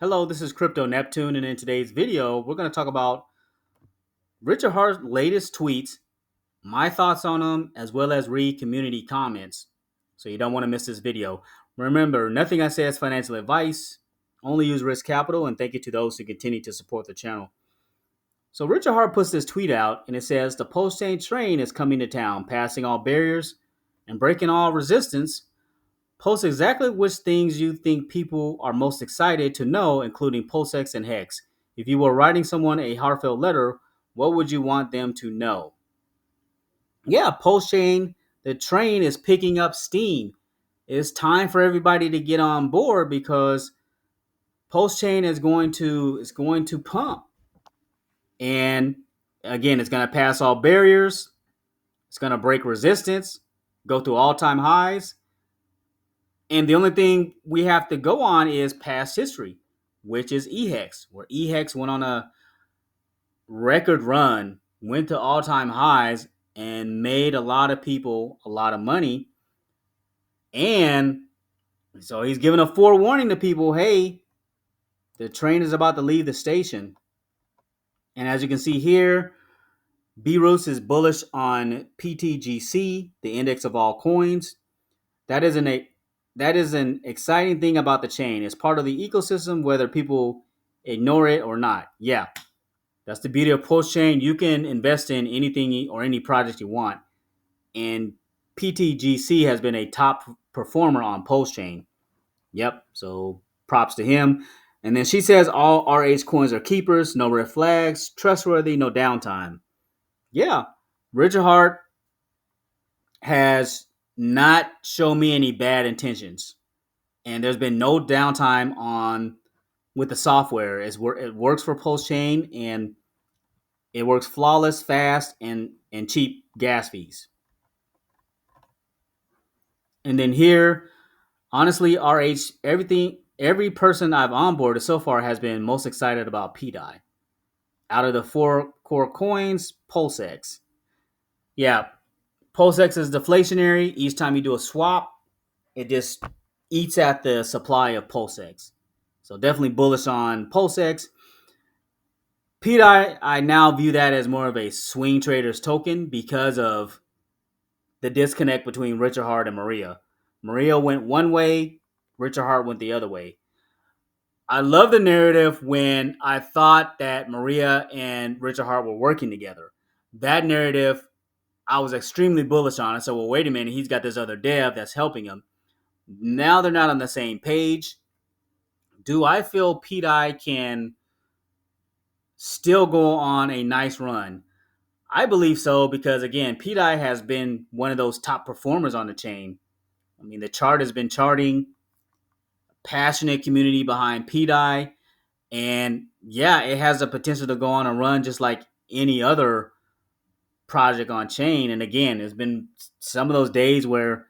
Hello, this is Crypto Neptune, and in today's video, we're going to talk about Richard Hart's latest tweets, my thoughts on them, as well as read community comments. So you don't want to miss this video. Remember, nothing I say is financial advice, only use risk capital, and thank you to those who continue to support the channel. So Richard Hart puts this tweet out, and it says, "The PulseChain train is coming to town, passing all barriers and breaking all resistance. Post exactly which things you think people are most excited to know, including PulseX and Hex. If you were writing someone a heartfelt letter, what would you want them to know?" Yeah, PulseChain, the train is picking up steam. It's time for everybody to get on board because PulseChain is going to pump. And again, it's going to pass all barriers. It's going to break resistance, go through all-time highs. And the only thing we have to go on is past history, which is EHEX, where EHEX went on a record run, went to all time highs, and made a lot of people a lot of money. And so he's giving a forewarning to people, hey, the train is about to leave the station. And as you can see here, B Roos is bullish on PTGC, the index of all coins. That is an exciting thing about the chain. It's part of the ecosystem, whether people ignore it or not. Yeah, that's the beauty of PulseChain. You can invest in anything or any project you want, and PTGC has been a top performer on PulseChain. Yep, so props to him. And then she says all RH coins are keepers, no red flags, trustworthy, no downtime. Yeah, Richard Hart has not shown me any bad intentions, and there's been no downtime on with the software. It works for PulseChain, and it works flawless, fast, and cheap gas fees. And then here, honestly, RH, every person I've onboarded so far has been most excited about PDI. Out of the four core coins, PulseX. Yeah, PulseX is deflationary. Each time you do a swap, it just eats at the supply of PulseX. So definitely bullish on PulseX. PDI, I now view that as more of a swing trader's token because of the disconnect between Richard Hart and Maria. Maria went one way, Richard Hart went the other way. I love the narrative when I thought that Maria and Richard Hart were working together. That narrative, I was extremely bullish on. I said, well, wait a minute, he's got this other dev that's helping him. Now they're not on the same page. Do I feel PDI can still go on a nice run? I believe so because, again, PDI has been one of those top performers on the chain. I mean, the chart has been charting, passionate community behind PDI, and yeah, it has the potential to go on a run just like any other project on chain. And again, there's been some of those days where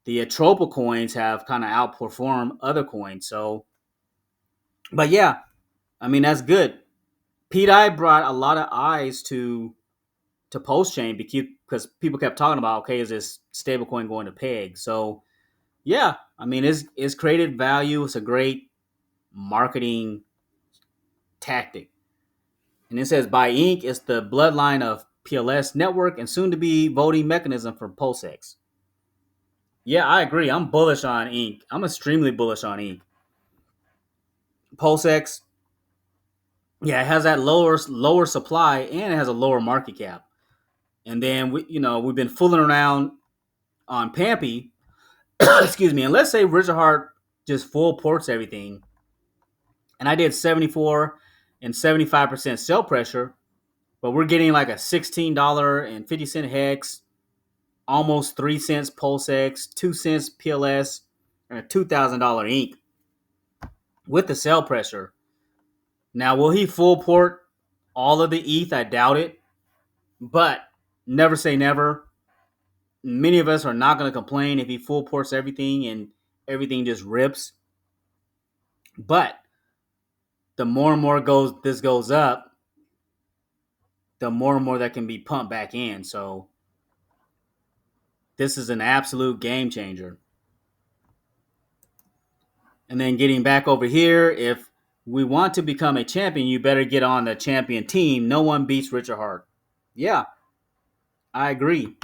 the Atropa coins have kind of outperformed other coins. So, but yeah, I mean, that's good. PDI brought a lot of eyes to PulseChain because people kept talking about, okay, is this stablecoin going to peg? So yeah, I mean, it's created value. It's a great marketing tactic. And it says by Inc. is the bloodline of PLS network and soon to be voting mechanism for PulseX. Yeah, I agree. I'm bullish on Inc. I'm extremely bullish on Inc. PulseX, yeah, it has that lower supply and it has a lower market cap. And then we've been fooling around on Pampy. Excuse me. And let's say Richard Hart just full ports everything, and I did 74 and 75% sell pressure, but we're getting like a $16.50 hex, almost 3 cents PulseX, 2 cents PLS, and a $2,000 ink with the sell pressure. Now, will he full port all of the ETH? I doubt it, but never say never. Many of us are not going to complain if he full ports everything and everything just rips. But the more and more this goes up, the more and more that can be pumped back in. So this is an absolute game changer. And then getting back over here, if We want to become a champion. You better get on the champion team. No one beats Richard Hart. Yeah, I agree.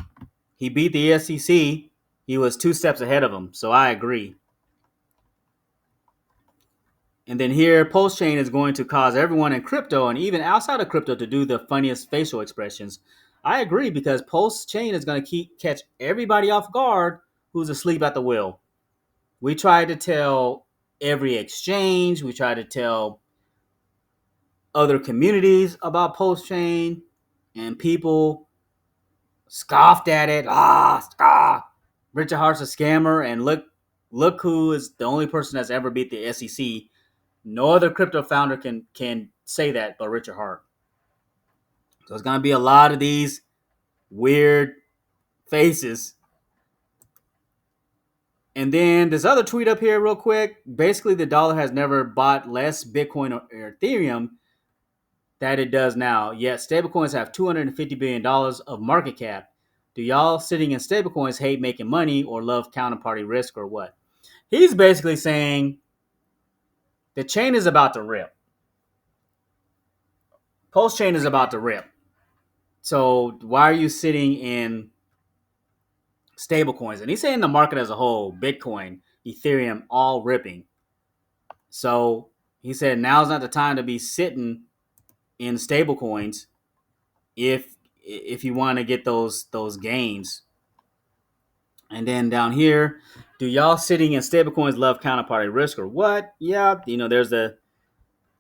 He beat the SEC. He was 2 steps ahead of him. So I agree. And then here, PulseChain is going to cause everyone in crypto and even outside of crypto to do the funniest facial expressions. I agree because PulseChain is going to catch everybody off guard who's asleep at the wheel. We tried to tell every exchange. We tried to tell other communities about PulseChain, and people scoffed at it. Scoff. Richard Hart's a scammer, and look who is the only person that's ever beat the SEC. No other crypto founder can say that but Richard Hart. So it's gonna be a lot of these weird faces. And then this other tweet up here, real quick. Basically, the dollar has never bought less Bitcoin or Ethereum that it does now. Yet stablecoins have $250 billion of market cap. Do y'all sitting in stablecoins hate making money or love counterparty risk or what? He's basically saying the chain is about to rip. PulseChain is about to rip. So why are you sitting in stablecoins? And he's saying the market as a whole, Bitcoin, Ethereum, all ripping. So he said now's not the time to be sitting in stablecoins if you want to get those gains. And then down here, do y'all sitting in stablecoins love counterparty risk or what? Yeah, there's the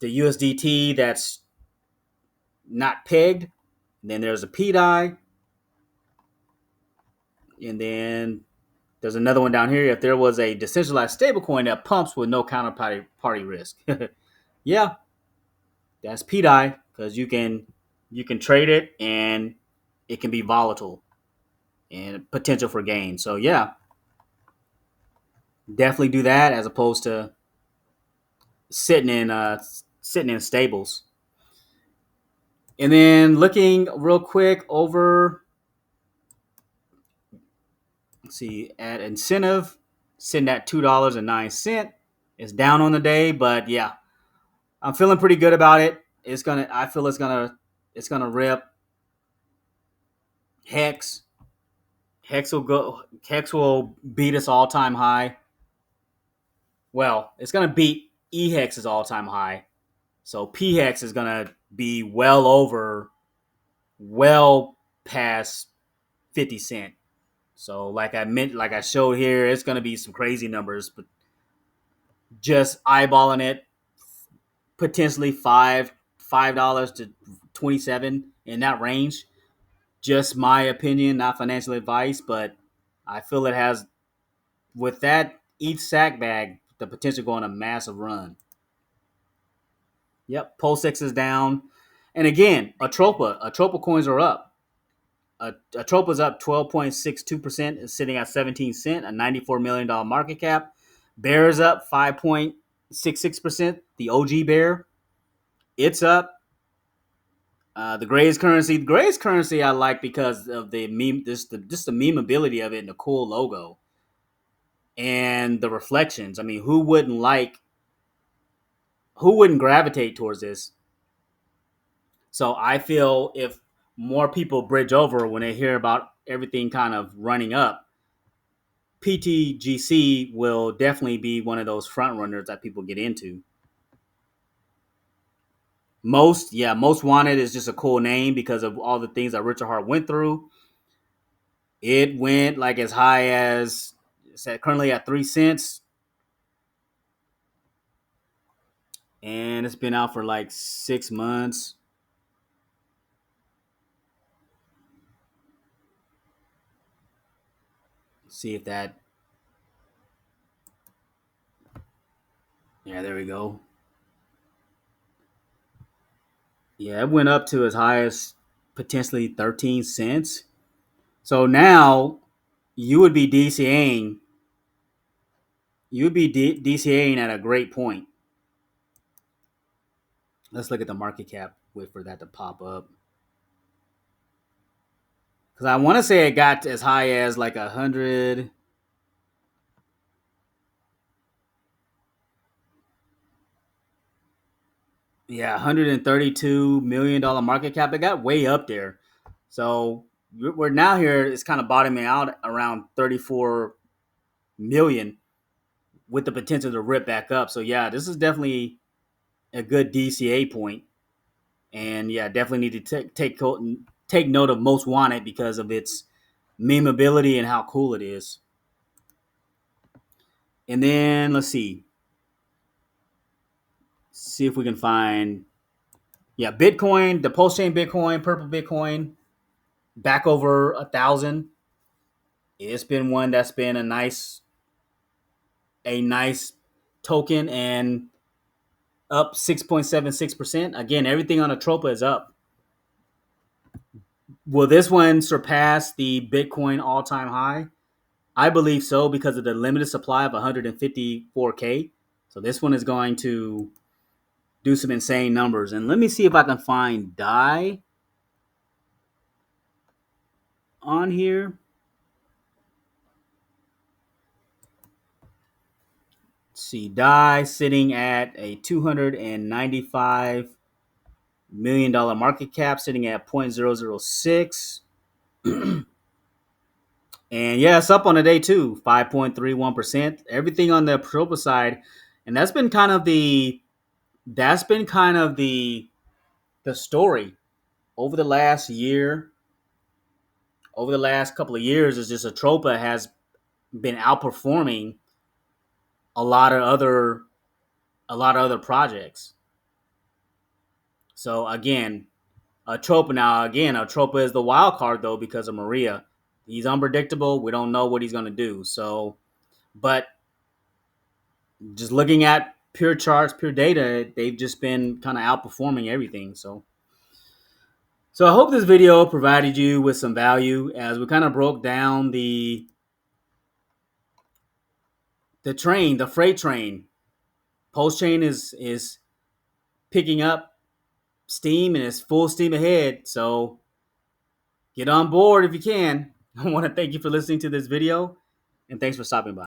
USDT that's not pegged. Then there's a PDI. And then there's another one down here. If there was a decentralized stablecoin that pumps with no counterparty risk. Yeah, that's PDI because you can trade it and it can be volatile and potential for gain. So yeah, definitely do that as opposed to sitting in stables. And then looking real quick over, let's see, at incentive, sitting at $2.09. It's down on the day, but yeah, I'm feeling pretty good about it. I feel it's gonna rip. Hex, Hex will beat its all time high. Well, it's gonna beat EHEX's all time high. So PHEX is gonna be well past 50 cents. So like I showed here, it's gonna be some crazy numbers, but just eyeballing it, potentially $5 to 27 in that range. Just my opinion, not financial advice, but I feel it has with that each sack bag the potential to go on a massive run. Yep, PulseX is down, and again, Atropa coins are up. Atropa is up 12.62%, is sitting at 17 cents, a $94 million market cap. Bear is up 5.66%. The OG Bear, it's up. The Gray's currency I like because of the meme, just the memeability of it and the cool logo and the reflections. I mean, who wouldn't gravitate towards this? So I feel if more people bridge over when they hear about everything kind of running up, PTGC will definitely be one of those front runners that people get into. Most Wanted is just a cool name because of all the things that Richard Hart went through. It went like as high as it's currently at 3 cents, and it's been out for like 6 months. See if that. Yeah, there we go. Yeah, it went up to as high as potentially 13 cents. So now you would be DCAing. You would be DCAing at a great point. Let's look at the market cap. Wait for that to pop up. Because I want to say it got as high as like 100. Yeah, $132 million market cap. It got way up there. So we're now here. It's kind of bottoming out around 34 million with the potential to rip back up. So yeah, this is definitely a good DCA point. And yeah, definitely need to take note of most wanted because of its memeability and how cool it is. And then let's see if we can find Bitcoin, the PulseChain Bitcoin, purple Bitcoin, back over 1,000. It's been one that's been a nice token and up 6.76%. Again, everything on Atropa is up. Will this one surpass the Bitcoin all-time high? I believe so because of the limited supply of 154K. So this one is going to do some insane numbers. And let me see if I can find DAI on here. Let's see, DAI sitting at a $295 million market cap, sitting at 0.006. And yeah, it's up on the day too, 5.31%. Everything on the Propa side, and that's been kind of the story over the last year, over the last couple of years. Is just Atropa has been outperforming a lot of other projects. So again, Atropa is the wild card though because of Maria. He's unpredictable. We don't know what he's gonna do. So, but just looking at pure charts, pure data, they've just been kind of outperforming everything. So I hope this video provided you with some value as we kind of broke down the freight train. PulseChain is picking up steam and is full steam ahead. So get on board if you can. I want to thank you for listening to this video and thanks for stopping by.